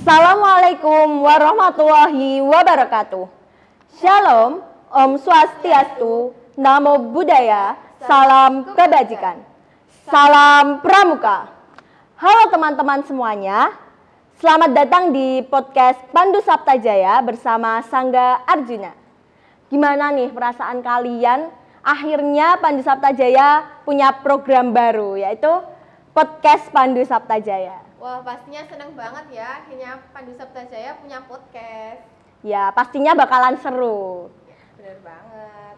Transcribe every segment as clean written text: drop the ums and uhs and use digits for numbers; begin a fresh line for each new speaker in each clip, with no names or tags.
Assalamualaikum warahmatullahi wabarakatuh. Shalom, Om Swastiastu, Namo Buddhaya, Salam Kebajikan, Salam Pramuka. Halo teman-teman semuanya, selamat datang di podcast Pandu Saptajaya bersama Sangga Arjuna. Gimana nih perasaan kalian? Akhirnya Pandu Saptajaya punya program baru, yaitu podcast Pandu Saptajaya.
Wah, pastinya senang banget ya akhirnya Pandu Saptajaya punya podcast.
Ya, pastinya bakalan seru.
Bener banget.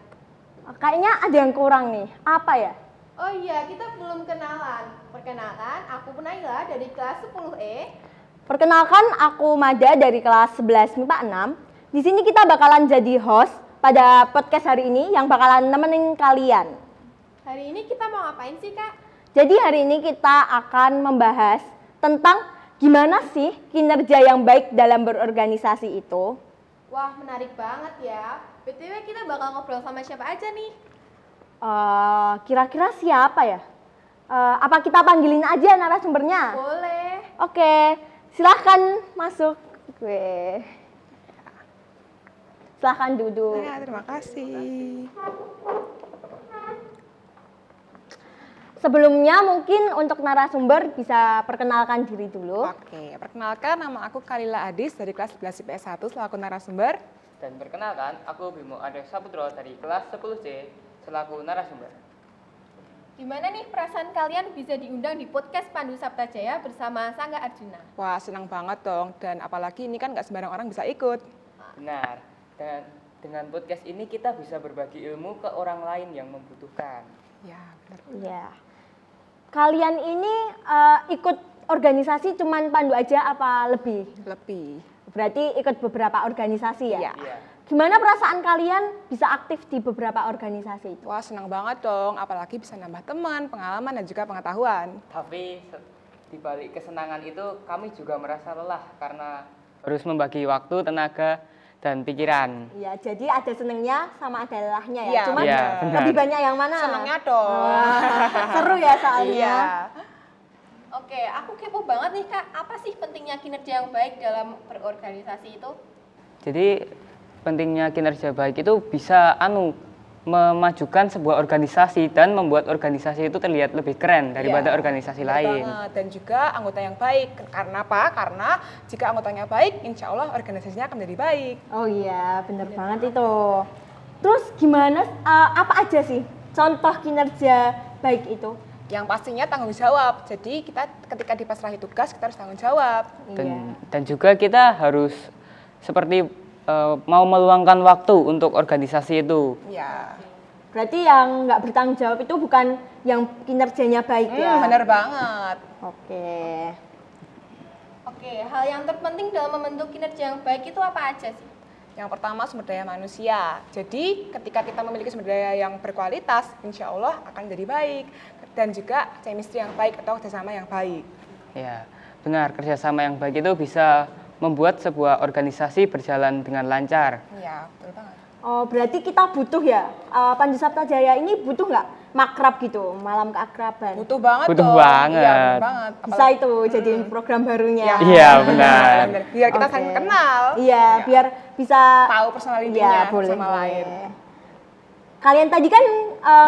Kayaknya ada yang kurang nih. Apa ya?
Oh iya, kita belum kenalan. Perkenalkan, aku Naila dari kelas 10E.
Perkenalkan, aku Mada dari kelas 11 MIPA 6. Di sini kita bakalan jadi host pada podcast hari ini yang bakalan nemenin kalian.
Hari ini kita mau ngapain sih, Kak?
Jadi hari ini kita akan membahas tentang gimana sih kinerja yang baik dalam berorganisasi itu.
Wah, menarik banget ya. BTW kita bakal ngobrol sama siapa aja nih?
Kira-kira siapa ya? Apa kita panggilin aja narasumbernya?
Boleh.
Oke, silahkan masuk. Silahkan duduk.
Ya, terima kasih.
Sebelumnya mungkin untuk narasumber bisa perkenalkan diri dulu.
Oke, perkenalkan nama aku Kalila Adis dari kelas 11 IPS 1 selaku narasumber.
Dan perkenalkan, aku Bimo Ade Saputro dari kelas 10C selaku narasumber.
Gimana nih perasaan kalian bisa diundang di podcast Pandu Saptajaya bersama Sangga Arjuna?
Wah, senang banget dong. Dan apalagi ini kan nggak sembarang orang bisa ikut.
Benar, dan dengan podcast ini kita bisa berbagi ilmu ke orang lain yang membutuhkan.
Ya, benar.
Ya. Kalian ini ikut organisasi cuman Pandu aja apa lebih?
Lebih.
Berarti ikut beberapa organisasi ya?
Iya.
Iya.
Gimana perasaan kalian bisa aktif di beberapa organisasi itu?
Wah, senang banget dong. Apalagi bisa nambah teman, pengalaman, dan juga pengetahuan.
Tapi di balik kesenangan itu kami juga merasa lelah karena harus membagi waktu, tenaga, dan pikiran.
Ya, jadi ada senengnya sama ada lelahnya ya.
Iya,
Cuman
iya, benar.
lebih banyak yang mana?
Senangnya dong.
Wah, seru ya soalnya.
Iya.
Oke, aku kepo banget nih, Kak. Apa sih pentingnya kinerja yang baik dalam berorganisasi itu?
Jadi pentingnya kinerja baik itu bisa memajukan sebuah organisasi dan membuat organisasi itu terlihat lebih keren daripada
Iya,
organisasi
benar
lain.
banget. Dan juga anggota yang baik. Karena apa? Karena jika anggotanya baik, insya Allah organisasinya akan menjadi baik.
Oh iya, bener banget itu. Terus gimana, apa aja sih contoh kinerja baik itu?
Yang pastinya tanggung jawab. Jadi kita ketika dipasrahi tugas, kita harus tanggung jawab.
Iya.
Dan juga kita harus seperti mau meluangkan waktu untuk organisasi itu.
Ya.
Berarti yang nggak bertanggung jawab itu bukan yang kinerjanya baik ya?
Bener banget.
Oke.
Oke, hal yang terpenting dalam membentuk kinerja yang baik itu apa aja sih?
Yang pertama sumber daya manusia. Jadi ketika kita memiliki sumber daya yang berkualitas, insya Allah akan jadi baik. Dan juga chemistry yang baik atau kerjasama yang baik.
Ya, benar. Kerjasama yang baik itu bisa membuat sebuah organisasi berjalan dengan lancar.
Iya, betul banget.
Oh, berarti kita butuh ya, Pandu Saptajaya ini butuh nggak makrab gitu, malam keakraban?
Butuh banget
Butuh
dong.
banget.
Iya, betul banget.
Bisa itu jadiin program barunya.
Iya, benar.
Biar kita
Oke.
saling kenal.
Iya, biar bisa
Tahu personalitinya
Iya, boleh,
sama
boleh.
lain.
Kalian tadi kan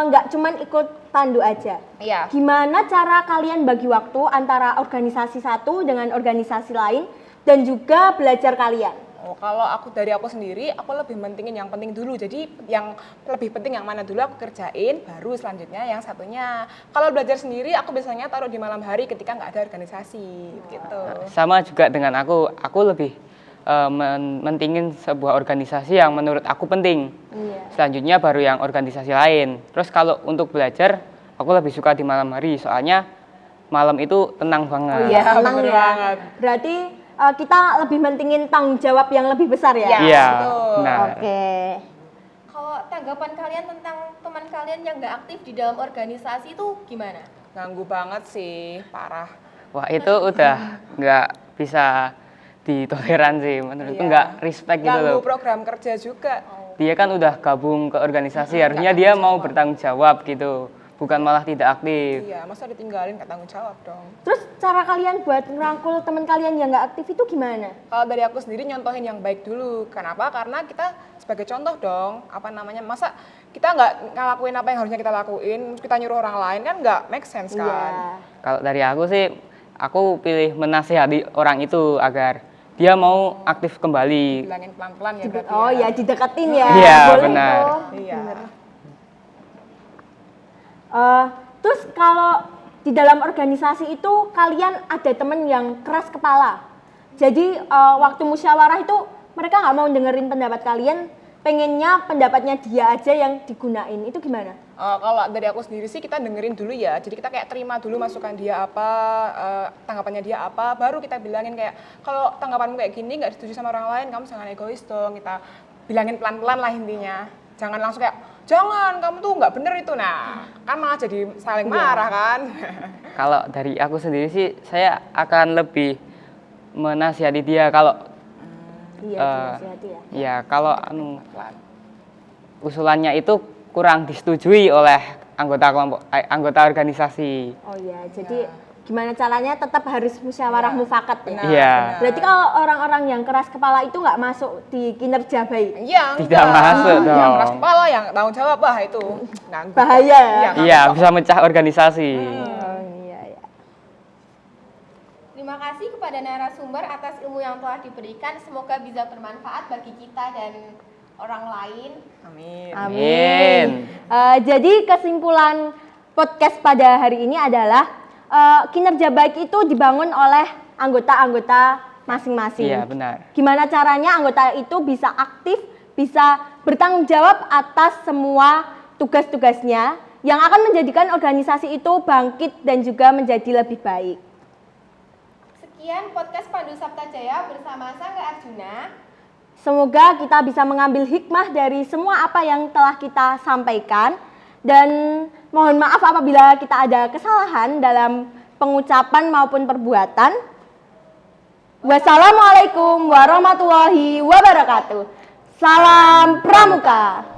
nggak cuman ikut Pandu aja.
Iya.
Gimana cara kalian bagi waktu antara organisasi satu dengan organisasi lain dan juga belajar kalian?
Oh, kalau aku dari aku sendiri, aku lebih mentingin yang penting dulu. Jadi yang lebih penting yang mana dulu aku kerjain, baru selanjutnya yang satunya. Kalau belajar sendiri, aku biasanya taruh di malam hari ketika nggak ada organisasi, gitu.
Sama juga dengan aku lebih mentingin sebuah organisasi yang menurut aku penting.
Iya.
Selanjutnya baru yang organisasi lain. Terus kalau untuk belajar, aku lebih suka di malam hari, soalnya malam itu tenang banget.
Oh iya, tenang
bener
ya.
banget.
Berarti kita lebih mentingin tanggung jawab yang lebih besar ya?
Iya,
betul.
benar.
Oke.
Kalau tanggapan kalian tentang teman kalian yang nggak aktif di dalam organisasi itu gimana?
Ganggu banget sih, parah.
Wah, itu udah nggak bisa ditoleransi, menurutku
Iya.
nggak respect gitu
Ganggu
loh.
program kerja juga.
Dia kan udah gabung ke organisasi, harusnya dia mau bertanggung jawab gitu. bukan malah tidak aktif.
Iya, masa ditinggalin nggak tanggung jawab dong.
Terus cara kalian buat ngerangkul teman kalian yang nggak aktif itu gimana?
Kalau dari aku sendiri nyontohin yang baik dulu. Kenapa? Karena kita sebagai contoh dong. Apa namanya? Masa kita nggak ngelakuin apa yang harusnya kita lakuin, terus kita nyuruh orang lain kan nggak make sense kan?
Iya.
Kalau dari aku sih, aku pilih menasihati orang itu agar dia mau aktif kembali.
Bilangin pelan-pelan ya berarti.
Oh ya, dideketin ya.
Iya,
Boleh
benar.
tuh.
Iya.
Terus kalau di dalam organisasi itu kalian ada temen yang keras kepala. Jadi waktu musyawarah itu mereka nggak mau dengerin pendapat kalian, pengennya pendapatnya dia aja yang digunain. Itu gimana?
Kalau dari aku sendiri sih kita dengerin dulu ya. Jadi kita kayak terima dulu masukan dia apa, tanggapannya dia apa, baru kita bilangin kayak kalau tanggapanmu kayak gini nggak setuju sama orang lain, kamu jangan egois dong. Kita bilangin pelan-pelan lah intinya. Jangan langsung kayak jangan, kamu tuh nggak bener itu. Nah, kan malah jadi saling marah kan.
Kalau dari aku sendiri sih, saya akan lebih menasihati dia kalau
Iya, dinasihati ya.
ya kalau usulannya itu kurang disetujui oleh anggota kelompok, anggota organisasi.
Oh iya, jadi gimana caranya tetap harus musyawarah mufakat ya.
Benar,
Iya.
benar.
Berarti kalau orang-orang yang keras kepala itu nggak masuk di kinerja baik.
Iya,
Tidak masuk
Yang
dong.
keras kepala, yang tanggung jawab, bah itu ganggu.
Bahaya ya.
Iya,
Iya, bisa mecah organisasi.
Oh iya ya.
Terima kasih kepada narasumber atas ilmu yang telah diberikan. Semoga bisa bermanfaat bagi kita dan orang lain.
Amin.
Amin.
Jadi kesimpulan podcast pada hari ini adalah kinerja baik itu dibangun oleh anggota-anggota masing-masing.
Iya, benar.
Gimana caranya anggota itu bisa aktif, bisa bertanggung jawab atas semua tugas-tugasnya yang akan menjadikan organisasi itu bangkit dan juga menjadi lebih baik.
Sekian podcast Pandu Saptajaya bersama Sangga Arjuna.
Semoga kita bisa mengambil hikmah dari semua apa yang telah kita sampaikan dan mohon maaf apabila kita ada kesalahan dalam pengucapan maupun perbuatan. Wassalamualaikum warahmatullahi wabarakatuh. Salam Pramuka.